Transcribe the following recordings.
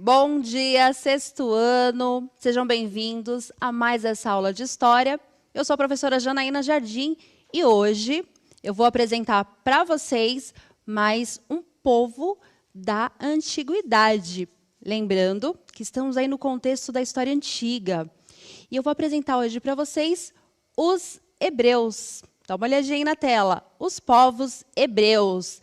Bom dia, sexto ano. Sejam bem-vindos a mais essa aula de História. Eu sou a professora Janaína Jardim e hoje eu vou apresentar para vocês mais um povo da Antiguidade. Lembrando que estamos aí no contexto da história antiga. E eu vou apresentar hoje para vocês os hebreus. Dá uma olhadinha aí na tela. Os povos hebreus.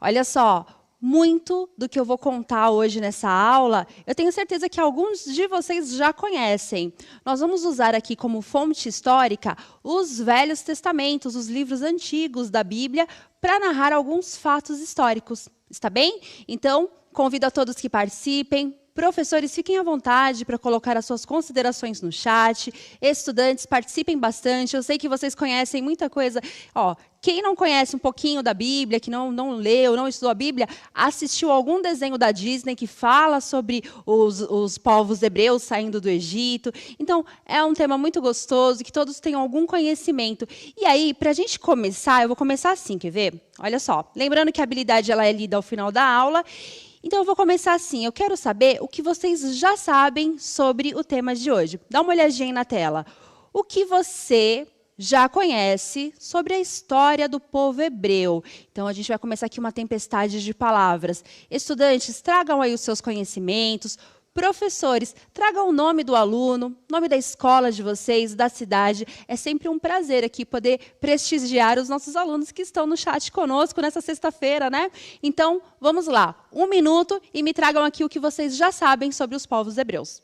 Olha só. Muito do que eu vou contar hoje nessa aula, eu tenho certeza que alguns de vocês já conhecem. Nós vamos usar aqui como fonte histórica os Velhos Testamentos, os livros antigos da Bíblia, para narrar alguns fatos históricos. Está bem? Então, convido a todos que participem. Professores, fiquem à vontade para colocar as suas considerações no chat. Estudantes, participem bastante. Eu sei que vocês conhecem muita coisa. Quem não conhece um pouquinho da Bíblia, que não leu, não estudou a Bíblia, assistiu algum desenho da Disney que fala sobre os povos hebreus saindo do Egito. Então, é um tema muito gostoso, que todos tenham algum conhecimento. E aí, para a gente começar, eu vou começar assim, quer ver? Olha só, lembrando que a habilidade ela é lida ao final da aula. Então, eu vou começar assim. Eu quero saber o que vocês já sabem sobre o tema de hoje. Dá uma olhadinha aí na tela. O que você já conhece sobre a história do povo hebreu? Então, a gente vai começar aqui uma tempestade de palavras. Estudantes, tragam aí os seus conhecimentos. Professores, tragam o nome do aluno, nome da escola de vocês, da cidade. É sempre um prazer aqui poder prestigiar os nossos alunos que estão no chat conosco nessa sexta-feira, né? Então, vamos lá. 1 minuto e me tragam aqui o que vocês já sabem sobre os povos hebreus.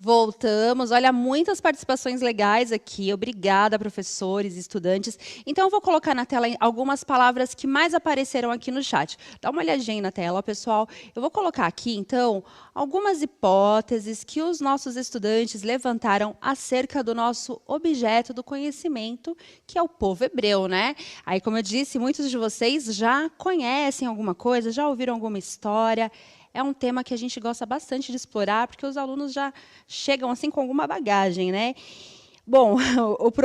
Voltamos. Olha, muitas participações legais aqui. Obrigada, professores, estudantes. Então, eu vou colocar na tela algumas palavras que mais apareceram aqui no chat. Dá uma olhadinha aí na tela, pessoal. Eu vou colocar aqui, então, algumas hipóteses que os nossos estudantes levantaram acerca do nosso objeto do conhecimento, que é o povo hebreu, né? Aí, como eu disse, muitos de vocês já conhecem alguma coisa, já ouviram alguma história. É um tema que a gente gosta bastante de explorar, porque os alunos já chegam assim com alguma bagagem, né? Bom,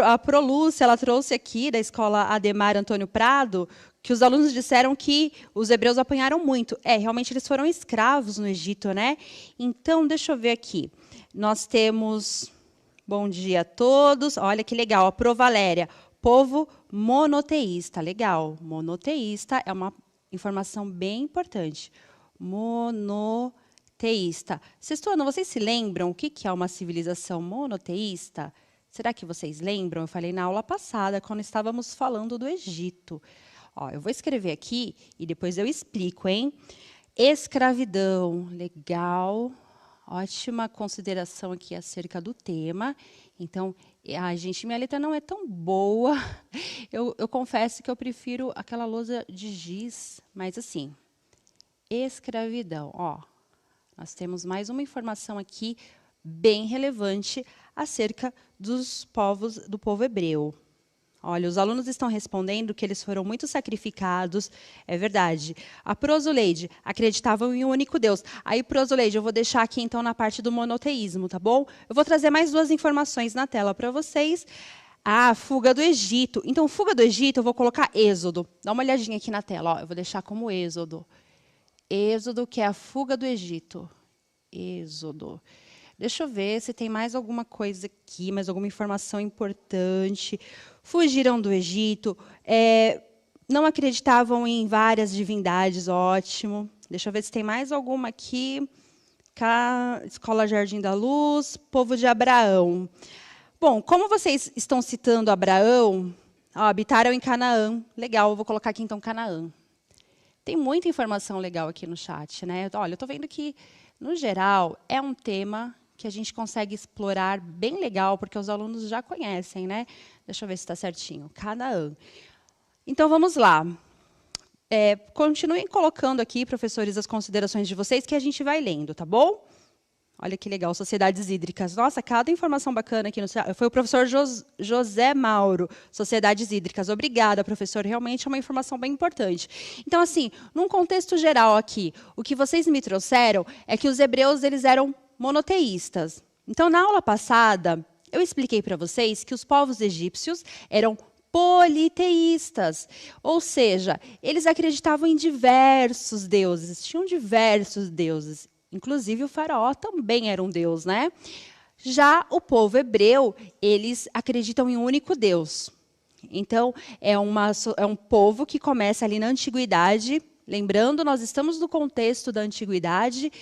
a Prolúcia, ela trouxe aqui, da escola Ademar Antônio Prado, que os alunos disseram que os hebreus apanharam muito. Realmente eles foram escravos no Egito, né? Então, deixa eu ver aqui. Nós temos... Bom dia a todos. Olha que legal, a Pro Valéria. Povo monoteísta, legal. Monoteísta é uma informação bem importante. Monoteísta. Sexto ano, vocês se lembram o que é uma civilização monoteísta? Será que vocês lembram? Eu falei na aula passada, quando estávamos falando do Egito. Eu vou escrever aqui e depois eu explico, hein? Escravidão, legal. Ótima consideração aqui acerca do tema. Então, gente, minha letra não é tão boa. Eu confesso que eu prefiro aquela lousa de giz, mas assim... Escravidão. Nós temos mais uma informação aqui bem relevante acerca do povo hebreu. Olha, os alunos estão respondendo que eles foram muito sacrificados. É verdade. A Prosoleide acreditavam em um único Deus. Aí, Prosoleide, eu vou deixar aqui, então, na parte do monoteísmo, tá bom? Eu vou trazer mais 2 informações na tela para vocês. Ah, fuga do Egito. Então, fuga do Egito, eu vou colocar Êxodo. Dá uma olhadinha aqui na tela. Ó, eu vou deixar como Êxodo. Êxodo, que é a fuga do Egito. Êxodo. Deixa eu ver se tem mais alguma coisa aqui, mais alguma informação importante. Fugiram do Egito. Não acreditavam em várias divindades, ótimo. Deixa eu ver se tem mais alguma aqui. Escola Jardim da Luz, povo de Abraão. Bom, como vocês estão citando Abraão, habitaram em Canaã. Legal, eu vou colocar aqui então Canaã. Tem muita informação legal aqui no chat, né? Olha, eu estou vendo que, no geral, é um tema que a gente consegue explorar bem legal, porque os alunos já conhecem, né? Deixa eu ver se está certinho. Canaã. Então, vamos lá. Continuem colocando aqui, professores, as considerações de vocês, que a gente vai lendo, tá bom? Olha que legal, sociedades hídricas. Nossa, cada informação bacana aqui. Foi o professor José Mauro, sociedades hídricas. Obrigada, professor. Realmente é uma informação bem importante. Então, assim, num contexto geral aqui, o que vocês me trouxeram é que os hebreus eles eram monoteístas. Então, na aula passada, eu expliquei para vocês que os povos egípcios eram politeístas, ou seja, eles acreditavam em diversos deuses, tinham diversos deuses. Inclusive, o faraó também era um deus, né? Já o povo hebreu, eles acreditam em um único Deus. Então, é um povo que começa ali na antiguidade. Lembrando, nós estamos no contexto da antiguidade.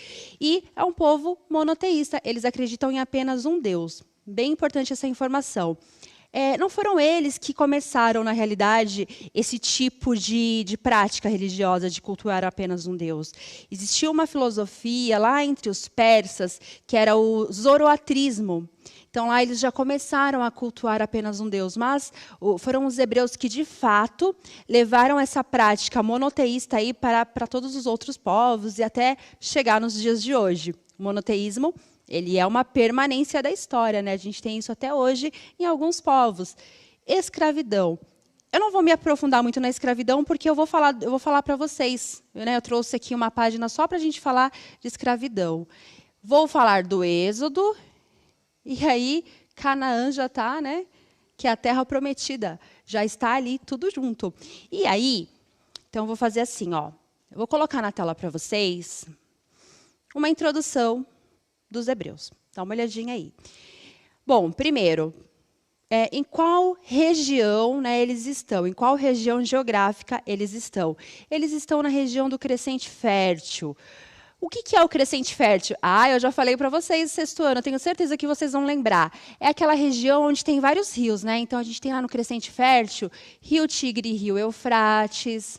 E é um povo monoteísta. Eles acreditam em apenas um Deus. Bem importante essa informação. Não foram eles que começaram, na realidade, esse tipo de prática religiosa, de cultuar apenas um Deus. Existia uma filosofia lá entre os persas, que era o zoroatrismo. Então, lá eles já começaram a cultuar apenas um Deus, mas foram os hebreus que, de fato, levaram essa prática monoteísta aí para todos os outros povos e até chegar nos dias de hoje. O monoteísmo ele é uma permanência da história, né? A gente tem isso até hoje em alguns povos. Escravidão. Eu não vou me aprofundar muito na escravidão, porque eu vou falar para vocês. Né? Eu trouxe aqui uma página só para a gente falar de escravidão. Vou falar do Êxodo, e aí Canaã já está, né? Que é a terra prometida. Já está ali tudo junto. E aí, então, eu vou fazer assim, ó. Eu vou colocar na tela para vocês uma introdução dos hebreus. Dá uma olhadinha aí. Bom, primeiro, em qual região, né, eles estão? Em qual região geográfica eles estão? Eles estão na região do Crescente Fértil. O que é o Crescente Fértil? Eu já falei para vocês sexto ano, eu tenho certeza que vocês vão lembrar. É aquela região onde tem vários rios, né? Então, a gente tem lá no Crescente Fértil, Rio Tigre e Rio Eufrates.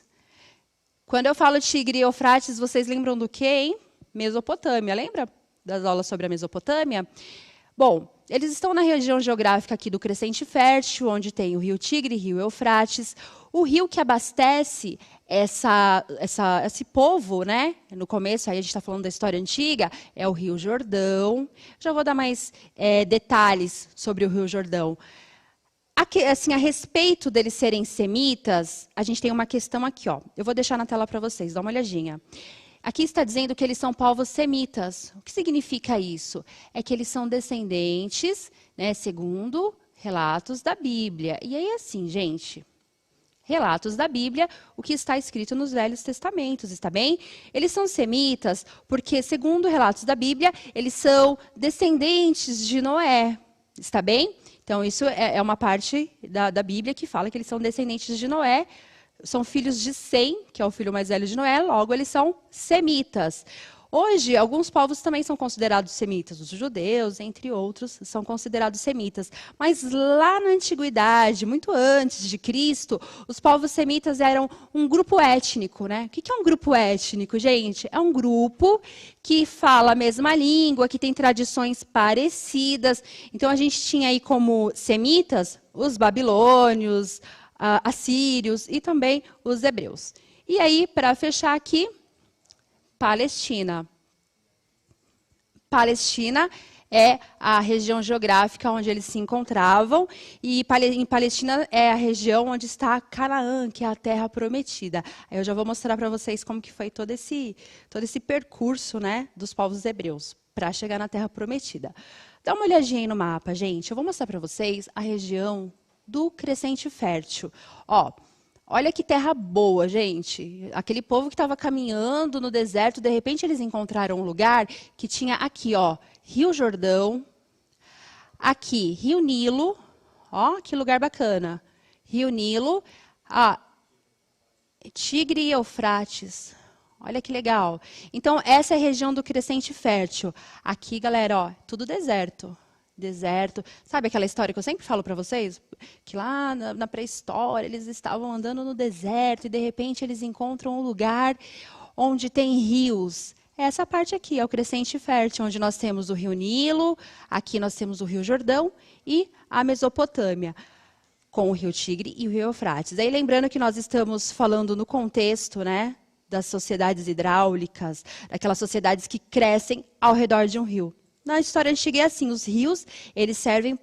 Quando eu falo Tigre e Eufrates, vocês lembram do quê, hein? Mesopotâmia, lembra? Das aulas sobre a Mesopotâmia. Bom, eles estão na região geográfica aqui do Crescente Fértil, onde tem o Rio Tigre e Rio Eufrates. O rio que abastece esse povo, né? No começo, aí a gente está falando da história antiga, é o Rio Jordão. Já vou dar mais detalhes sobre o Rio Jordão. Assim, a respeito deles serem semitas, a gente tem uma questão aqui. Ó. Eu vou deixar na tela para vocês, dá uma olhadinha. Aqui está dizendo que eles são povos semitas. O que significa isso? É que eles são descendentes, né, segundo relatos da Bíblia. E aí, assim, gente, relatos da Bíblia, o que está escrito nos Velhos Testamentos, está bem? Eles são semitas porque, segundo relatos da Bíblia, eles são descendentes de Noé, está bem? Então, isso é uma parte da Bíblia que fala que eles são descendentes de Noé, são filhos de Sem, que é o filho mais velho de Noé, logo eles são semitas. Hoje, alguns povos também são considerados semitas, os judeus, entre outros, são considerados semitas. Mas lá na antiguidade, muito antes de Cristo, os povos semitas eram um grupo étnico, né? O que é um grupo étnico, gente? É um grupo que fala a mesma língua, que tem tradições parecidas. Então, a gente tinha aí como semitas os babilônios, assírios e também os hebreus. E aí, para fechar aqui, Palestina. Palestina é a região geográfica onde eles se encontravam, e em Palestina é a região onde está Canaã, que é a terra prometida. Aí eu já vou mostrar para vocês como que foi todo esse percurso, né, dos povos hebreus para chegar na terra prometida. Dá uma olhadinha aí no mapa, gente. Eu vou mostrar para vocês a região do Crescente Fértil. Ó, olha que terra boa, gente. Aquele povo que estava caminhando no deserto, de repente eles encontraram um lugar que tinha aqui, ó, Rio Jordão, aqui, Rio Nilo, ó, que lugar bacana. Rio Nilo, Tigre e Eufrates. Olha que legal. Então, essa é a região do Crescente Fértil. Aqui, galera, ó, tudo deserto. Deserto. Sabe aquela história que eu sempre falo para vocês? Que lá na pré-história, eles estavam andando no deserto e, de repente, eles encontram um lugar onde tem rios. Essa parte aqui é o Crescente Fértil, onde nós temos o Rio Nilo, aqui nós temos o Rio Jordão e a Mesopotâmia, com o Rio Tigre e o Rio Eufrates. Aí, lembrando que nós estamos falando no contexto, né, das sociedades hidráulicas, daquelas sociedades que crescem ao redor de um rio. Na história antiga é assim, os rios, eles servem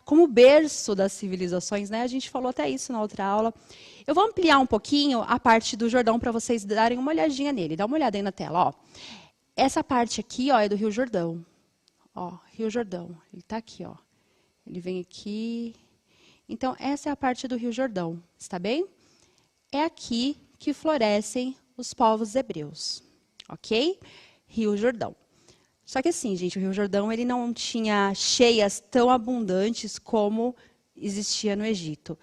como berço das civilizações, né? A gente falou até isso na outra aula. Eu vou ampliar um pouquinho a parte do Jordão para vocês darem uma olhadinha nele. Dá uma olhada aí na tela, ó. Essa parte aqui, ó, é do Rio Jordão. Ó, Rio Jordão, ele está aqui, ó. Ele vem aqui. Então, essa é a parte do Rio Jordão, está bem? É aqui que florescem os povos hebreus, ok? Rio Jordão. Só que assim, gente, o Rio Jordão ele não tinha cheias tão abundantes como existia no Egito.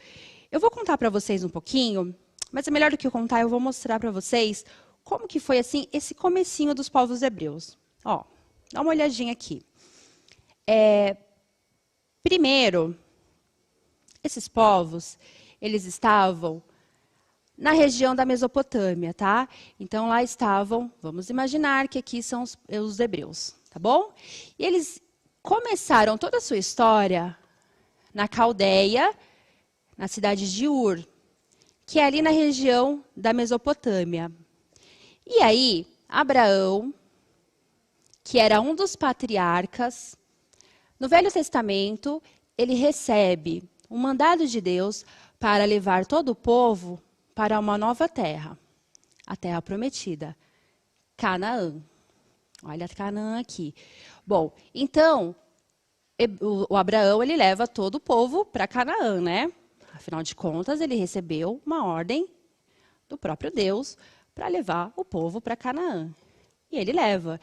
Eu vou contar para vocês um pouquinho, mas é melhor do que eu contar, eu vou mostrar para vocês como que foi assim esse comecinho dos povos hebreus. Ó, dá uma olhadinha aqui. Primeiro, esses povos, eles estavam na região da Mesopotâmia, tá? Então, lá estavam, vamos imaginar que aqui são os hebreus, tá bom? E eles começaram toda a sua história na Caldeia, na cidade de Ur, que é ali na região da Mesopotâmia. E aí, Abraão, que era um dos patriarcas, no Velho Testamento, ele recebe um mandado de Deus para levar todo o povo para uma nova terra, a terra prometida, Canaã. Olha Canaã aqui. Bom, então, o Abraão, ele leva todo o povo para Canaã, né? Afinal de contas, ele recebeu uma ordem do próprio Deus para levar o povo para Canaã. E ele leva.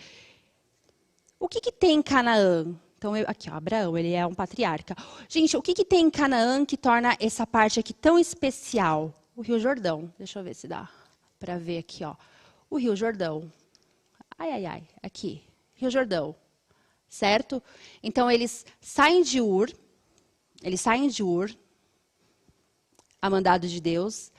O que tem em Canaã? Então, aqui, ó, Abraão, ele é um patriarca. Gente, o que tem em Canaã que torna essa parte aqui tão especial? O Rio Jordão. Deixa eu ver se dá para ver aqui, ó. O Rio Jordão. Ai, aqui. Rio Jordão. Certo? Então, eles saem de Ur, a mandado de Deus.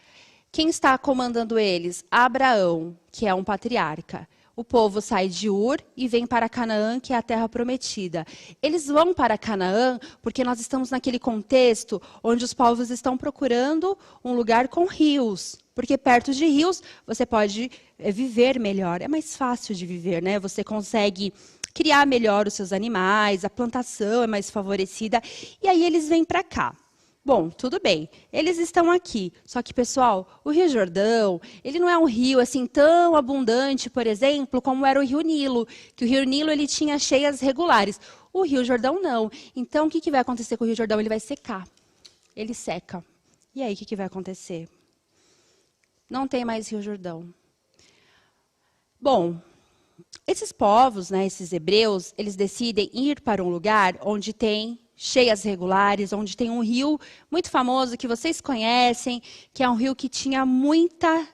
Quem está comandando eles? Abraão, que é um patriarca. O povo sai de Ur e vem para Canaã, que é a terra prometida. Eles vão para Canaã porque nós estamos naquele contexto onde os povos estão procurando um lugar com rios. Porque perto de rios você pode viver melhor. É mais fácil de viver, né? Você consegue criar melhor os seus animais, a plantação é mais favorecida. E aí eles vêm para cá. Bom, tudo bem, eles estão aqui. Só que, pessoal, o Rio Jordão, ele não é um rio assim tão abundante, por exemplo, como era o Rio Nilo. Que o Rio Nilo ele tinha cheias regulares. O Rio Jordão não. Então, o que vai acontecer com o Rio Jordão? Ele vai secar. Ele seca. E aí, o que vai acontecer? Não tem mais Rio Jordão. Bom, esses povos, né, esses hebreus, eles decidem ir para um lugar onde tem cheias regulares, onde tem um rio muito famoso que vocês conhecem, que é um rio que tinha muita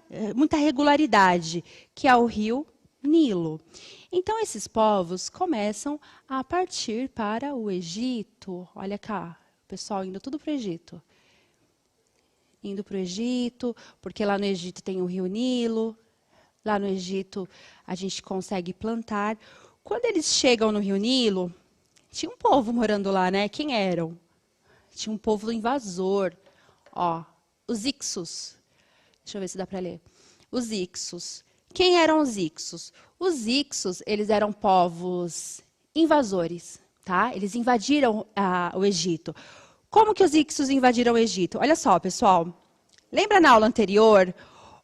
regularidade, que é o Rio Nilo. Então, esses povos começam a partir para o Egito. Olha cá, o pessoal indo tudo para o Egito. Indo para o Egito, porque lá no Egito tem o Rio Nilo. Lá no Egito a gente consegue plantar. Quando eles chegam no Rio Nilo, tinha um povo morando lá, né? Quem eram? Tinha um povo invasor. Ó, os Ixos. Deixa eu ver se dá para ler. Os Ixos. Quem eram os Ixos? Os Ixos, eles eram povos invasores, tá? Eles invadiram o Egito. Como que os Ixos invadiram o Egito? Olha só, pessoal. Lembra na aula anterior,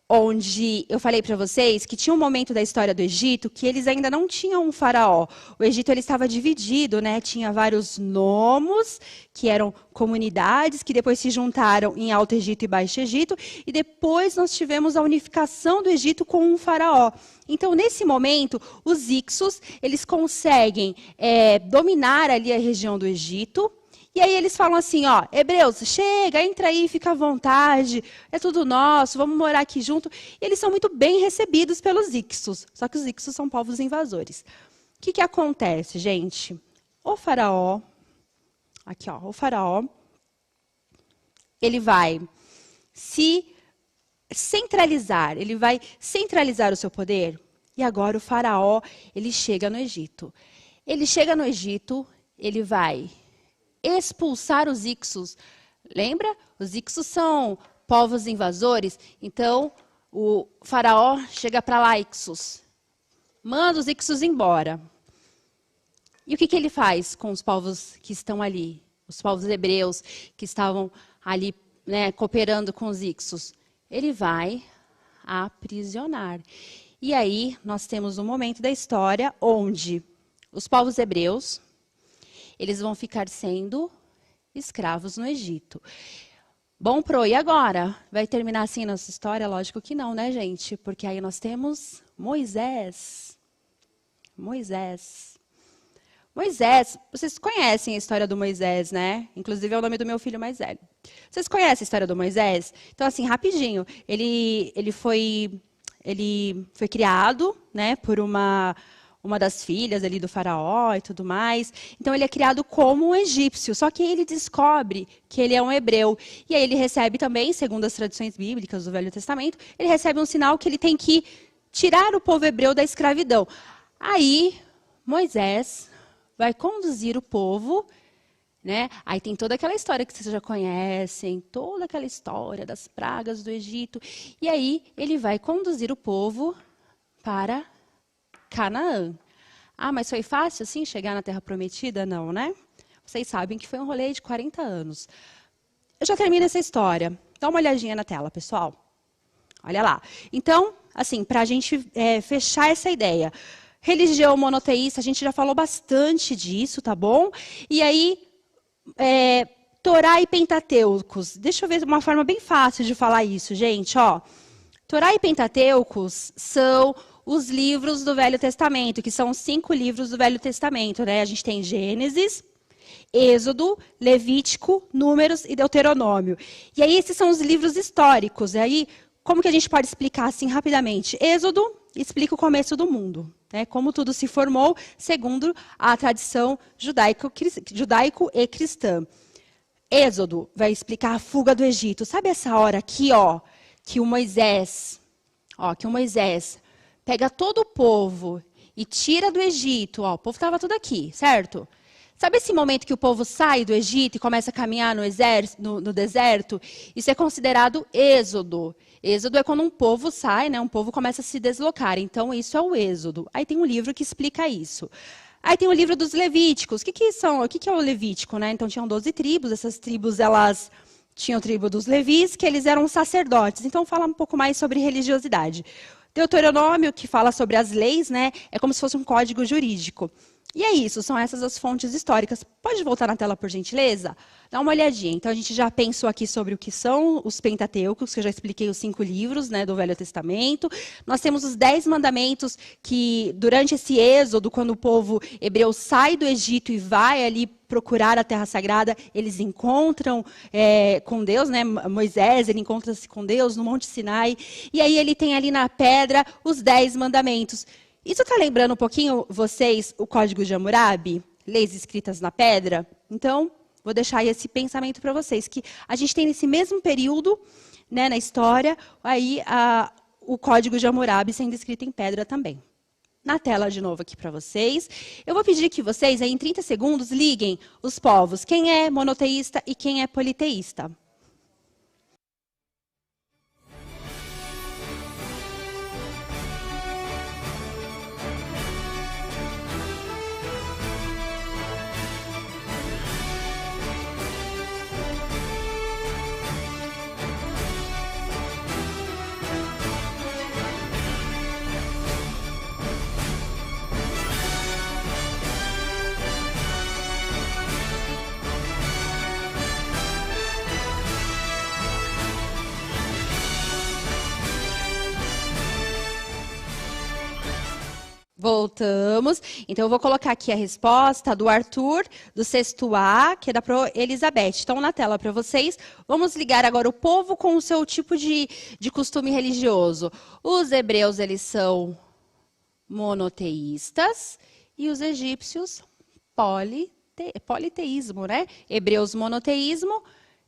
onde eu falei para vocês que tinha um momento da história do Egito que eles ainda não tinham um faraó. O Egito ele estava dividido, né? Tinha vários nomos, que eram comunidades, que depois se juntaram em Alto Egito e Baixo Egito, e depois nós tivemos a unificação do Egito com um faraó. Então, nesse momento, os Ixos, eles conseguem dominar ali a região do Egito. E aí eles falam assim, ó, hebreus, chega, entra aí, fica à vontade, é tudo nosso, vamos morar aqui junto. E eles são muito bem recebidos pelos Ixos, só que os Ixos são povos invasores. O que acontece, gente? O faraó, aqui ó, o faraó, ele vai se centralizar, ele vai centralizar o seu poder. E agora o faraó, ele chega no Egito. Ele chega no Egito, ele vai expulsar os Ixos. Lembra? Os Ixos são povos invasores. Então, o faraó chega para lá, Ixos. Manda os Ixos embora. E o que ele faz com os povos que estão ali? Os povos hebreus que estavam ali, né, cooperando com os Ixos. Ele vai aprisionar. E aí, nós temos um momento da história onde os povos hebreus, eles vão ficar sendo escravos no Egito. Bom, e agora? Vai terminar assim nossa história? Lógico que não, né, gente? Porque aí nós temos Moisés. Moisés, vocês conhecem a história do Moisés, né? Inclusive é o nome do meu filho mais velho. Vocês conhecem a história do Moisés? Então, assim, rapidinho. Ele foi criado, né, por uma das filhas ali do faraó e tudo mais. Então, ele é criado como um egípcio, só que ele descobre que ele é um hebreu. E aí ele recebe também, segundo as tradições bíblicas do Velho Testamento, ele recebe um sinal que ele tem que tirar o povo hebreu da escravidão. Aí, Moisés vai conduzir o povo, né? Aí tem toda aquela história que vocês já conhecem, toda aquela história das pragas do Egito. E aí, ele vai conduzir o povo para Canaã. Ah, mas foi fácil, assim, chegar na Terra Prometida? Não, né? Vocês sabem que foi um rolê de 40 anos. Eu já termino essa história. Dá uma olhadinha na tela, pessoal. Olha lá. Então, assim, para a gente fechar essa ideia. Religião monoteísta, a gente já falou bastante disso, tá bom? E aí, Torá e Pentateucos. Deixa eu ver uma forma bem fácil de falar isso, gente. Ó, Torá e Pentateucos são os livros do Velho Testamento, que são 5 livros do Velho Testamento, né? A gente tem Gênesis, Êxodo, Levítico, Números e Deuteronômio. E aí esses são os livros históricos. E aí, como que a gente pode explicar assim rapidamente? Êxodo explica o começo do mundo, né? Como tudo se formou segundo a tradição judaico e cristã. Êxodo vai explicar a fuga do Egito. Sabe essa hora aqui, ó, que o Moisés pega todo o povo e tira do Egito. Ó, o povo estava tudo aqui, certo? Sabe esse momento que o povo sai do Egito e começa a caminhar no deserto? Isso é considerado êxodo. Êxodo é quando um povo sai, né? Um povo começa a se deslocar. Então, isso é o êxodo. Aí tem um livro que explica isso. Aí tem o livro dos Levíticos. O que é o Levítico, né? Então, tinham 12 tribos. Essas tribos, elas tinham a tribo dos Levis, que eles eram sacerdotes. Então, fala um pouco mais sobre religiosidade. Deuteronômio, que fala sobre as leis, né? É como se fosse um código jurídico. E é isso, são essas as fontes históricas. Pode voltar na tela, por gentileza? Dá uma olhadinha. Então, a gente já pensou aqui sobre o que são os Pentateucos, que eu já expliquei os 5 livros, né, do Velho Testamento. Nós temos os 10 mandamentos que, durante esse êxodo, quando o povo hebreu sai do Egito e vai ali procurar a Terra Sagrada, eles encontram com Deus, né? Moisés, ele encontra-se com Deus no Monte Sinai. E aí ele tem ali na pedra os 10 mandamentos. Isso está lembrando um pouquinho, vocês, o Código de Hammurabi? Leis escritas na pedra? Então, vou deixar aí esse pensamento para vocês, que a gente tem nesse mesmo período, né, na história, aí o Código de Hammurabi sendo escrito em pedra também. Na tela de novo aqui para vocês. Eu vou pedir que vocês, aí, em 30 segundos, liguem os povos. Quem é monoteísta e quem é politeísta? Voltamos. Então, eu vou colocar aqui a resposta do Arthur, do sexto A, que é da Pro Elizabeth. Então, na tela para vocês. Vamos ligar agora o povo com o seu tipo de costume religioso. Os hebreus, eles são monoteístas e os egípcios politeísmo, né? Hebreus monoteísmo,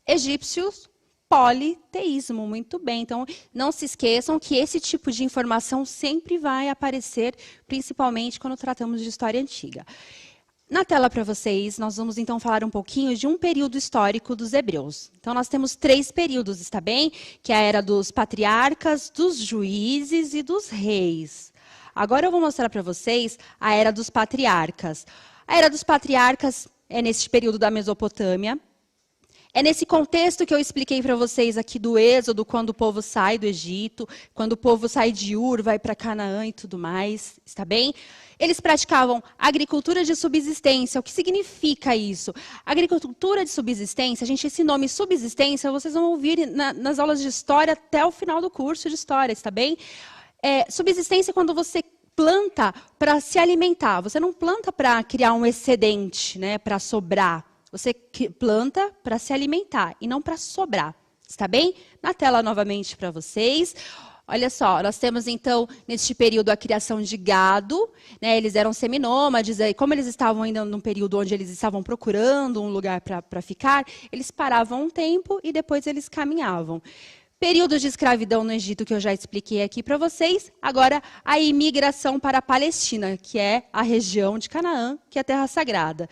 egípcios politeísmo, muito bem. Então, não se esqueçam que esse tipo de informação sempre vai aparecer, principalmente quando tratamos de história antiga. Na tela para vocês, nós vamos então falar um pouquinho de um período histórico dos hebreus. Então, nós temos 3 períodos, está bem? Que é a era dos patriarcas, dos juízes e dos reis. Agora eu vou mostrar para vocês a era dos patriarcas. A era dos patriarcas é neste período da Mesopotâmia. É nesse contexto que eu expliquei para vocês aqui do Êxodo, quando o povo sai do Egito, quando o povo sai de Ur, vai para Canaã e tudo mais, está bem? Eles praticavam agricultura de subsistência. O que significa isso? Agricultura de subsistência, gente, esse nome subsistência, vocês vão ouvir nas aulas de história até o final do curso de história, está bem? Subsistência é quando você planta para se alimentar. Você não planta para criar um excedente, né, para sobrar. Você planta para se alimentar e não para sobrar, está bem? Na tela novamente para vocês. Olha só, nós temos então, neste período, a criação de gado, né? Eles eram seminômades, e como eles estavam ainda num período onde eles estavam procurando um lugar para ficar, eles paravam um tempo e depois eles caminhavam. Período de escravidão no Egito, que eu já expliquei aqui para vocês. Agora, a imigração para a Palestina, que é a região de Canaã, que é a Terra Sagrada.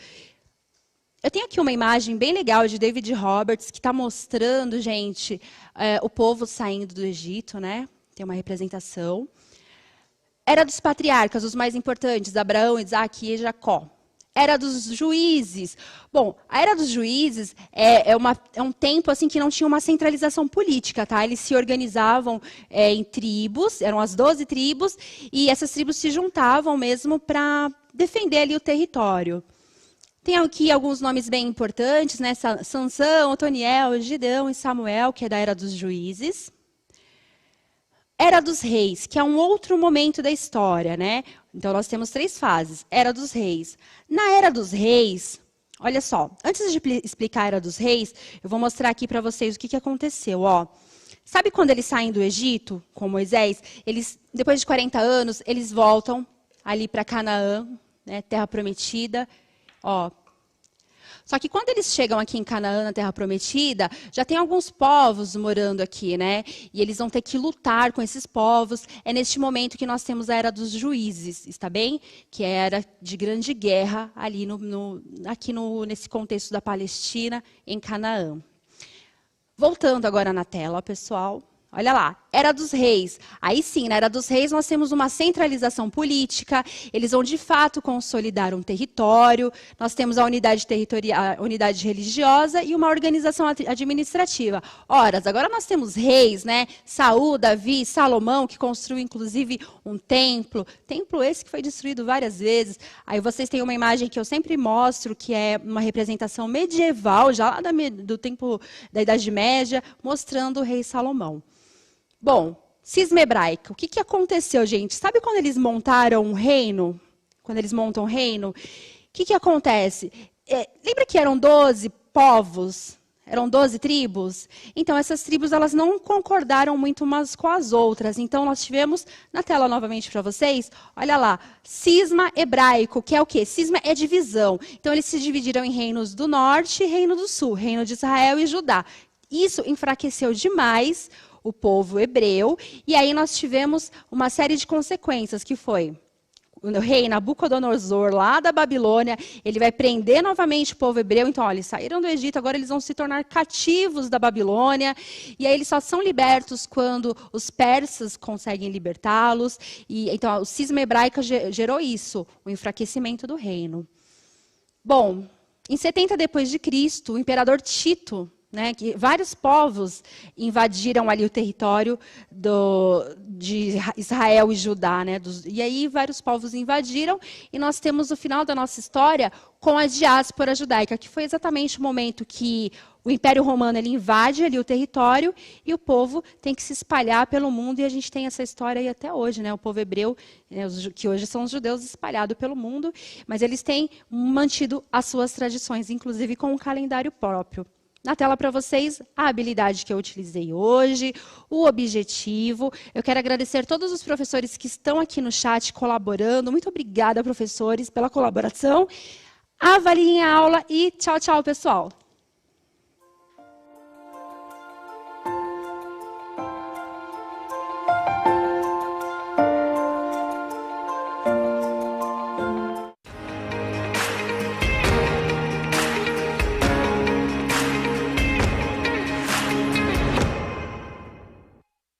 Eu tenho aqui uma imagem bem legal de David Roberts, que está mostrando, gente, o povo saindo do Egito, né? Tem uma representação. Era dos patriarcas, os mais importantes, Abraão, Isaac e Jacó. Era dos juízes. Bom, a era dos juízes é um tempo assim que não tinha uma centralização política, tá? Eles se organizavam em tribos, eram as 12 tribos, e essas tribos se juntavam mesmo para defender ali o território. Tem aqui alguns nomes bem importantes, né? Sansão, Otoniel, Gideão e Samuel, que é da era dos juízes. Era dos reis, que é um outro momento da história, né? Então, nós temos 3 fases. Era dos reis. Na era dos reis, olha só, antes de explicar a era dos reis, eu vou mostrar aqui para vocês o que aconteceu. Ó. Sabe quando eles saem do Egito, com Moisés? Eles, depois de 40 anos, eles voltam ali para Canaã, né, Terra Prometida. Ó. Só que quando eles chegam aqui em Canaã, na Terra Prometida, já tem alguns povos morando aqui, né? E eles vão ter que lutar com esses povos. É neste momento que nós temos a Era dos Juízes, está bem? Que é a era de grande guerra ali nesse contexto da Palestina, em Canaã. Voltando agora na tela, pessoal. Olha lá, Era dos Reis. Aí sim, na Era dos Reis nós temos uma centralização política, eles vão de fato consolidar um território, nós temos a unidade territorial, a unidade religiosa e uma organização administrativa. Ora, agora nós temos reis, né? Saul, Davi, Salomão, que construiu inclusive um templo esse que foi destruído várias vezes. Aí vocês têm uma imagem que eu sempre mostro, que é uma representação medieval, já lá do tempo da Idade Média, mostrando o rei Salomão. Bom, cisma hebraica. O que aconteceu, gente? Sabe quando eles montaram um reino? Quando eles montam um reino? O que acontece? Lembra que eram 12 povos? Eram 12 tribos? Então, essas tribos elas não concordaram muito umas com as outras. Então, nós tivemos, na tela novamente para vocês, olha lá, cisma hebraico, que é o quê? Cisma é divisão. Então, eles se dividiram em reinos do norte e reino do sul, reino de Israel e Judá. Isso enfraqueceu demais o povo hebreu, e aí nós tivemos uma série de consequências, que foi o rei Nabucodonosor, lá da Babilônia, ele vai prender novamente o povo hebreu. Então, olha, eles saíram do Egito, agora eles vão se tornar cativos da Babilônia, e aí eles só são libertos quando os persas conseguem libertá-los. E então, o cisma hebraico gerou isso, o enfraquecimento do reino. Bom, em 70 depois de Cristo, o imperador Tito, né, que vários povos invadiram ali o território de Israel e Judá, né, e aí vários povos invadiram, e nós temos o final da nossa história com a diáspora judaica, que foi exatamente o momento que O Império Romano ele invade ali o território e o povo tem que se espalhar pelo mundo, e a gente tem essa história aí até hoje, né? O povo hebreu, que hoje são os judeus, espalhados pelo mundo, mas eles têm mantido as suas tradições, inclusive com um calendário próprio. Na tela para vocês, a habilidade que eu utilizei hoje, o objetivo. Eu quero agradecer todos os professores que estão aqui no chat colaborando. Muito obrigada, professores, pela colaboração. Avaliem a aula e tchau, tchau, pessoal.